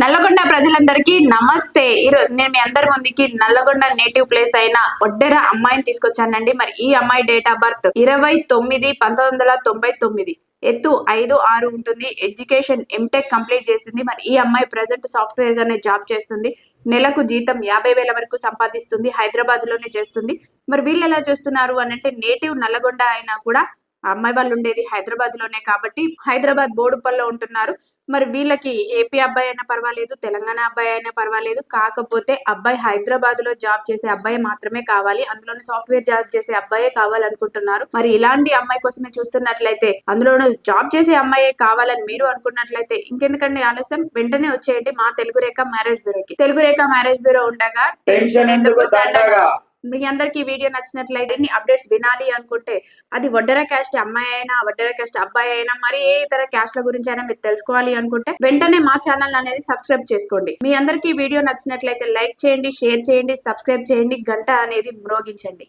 నల్లగొండ ప్రజలందరికీ నమస్తే. ఈరోజు నేను మీ అందరి ముందుకి నల్లగొండ నేటివ్ ప్లేస్ అయిన ఒడ్డెర అమ్మాయిని తీసుకొచ్చానండి. మరి ఈ అమ్మాయి డేట్ ఆఫ్ బర్త్ 29/1999. ఎత్తు 5'6" ఉంటుంది. ఎడ్యుకేషన్ ఎంటెక్ కంప్లీట్ చేసింది. మరి ఈ అమ్మాయి ప్రెసెంట్ సాఫ్ట్వేర్ గానే జాబ్ చేస్తుంది. నెలకు జీతం 50,000 వరకు సంపాదిస్తుంది. హైదరాబాద్ లోనే చేస్తుంది. మరి వీళ్ళు ఎలా చేస్తున్నారు అని అంటే, నేటివ్ నల్లగొండ అయినా కూడా అమ్మాయి వాళ్ళు ఉండేది హైదరాబాద్ లోనే కాబట్టి హైదరాబాద్ బోడుపల్లో ఉంటున్నారు. మరి వీళ్ళకి ఏపీ అబ్బాయి అయినా పర్వాలేదు, తెలంగాణ అబ్బాయి అయినా పర్వాలేదు. కాకపోతే అబ్బాయి హైదరాబాద్ లో జాబ్ చేసే అబ్బాయి మాత్రమే కావాలి. అందులోనే సాఫ్ట్వేర్ జాబ్ చేసే అబ్బాయే కావాలనుకుంటున్నారు. మరి ఇలాంటి అమ్మాయి కోసమే చూస్తున్నట్లయితే, అందులోనూ జాబ్ చేసే అమ్మాయే కావాలని మీరు అనుకున్నట్లయితే ఇంకెందుకండి ఆలస్యం, వెంటనే వచ్చేయండి మా తెలుగు రేఖ మ్యారేజ్ బ్యూరోకి. తెలుగు రేఖ మ్యారేజ్ బ్యూరో ఉండగా టెన్షన్ ఎందుకు దండగా. మీ అందరికి ఈ వీడియో నచ్చినట్లయితే అప్డేట్స్ వినాలి అనుకుంటే, అది వడ్డెర క్యాస్ట్ అమ్మాయి అయినా, వడ్డెర క్యాస్ట్ అబ్బాయి అయినా, మరి ఏ ఇతర క్యాస్ట్ల గురించి అయినా మీరు తెలుసుకోవాలి అనుకుంటే వెంటనే మా ఛానల్ అనేది సబ్స్క్రైబ్ చేసుకోండి. మీ అందరికి ఈ వీడియో నచ్చినట్లయితే లైక్ చేయండి, షేర్ చేయండి, సబ్స్క్రైబ్ చేయండి, గంట అనేది మ్రోగించండి.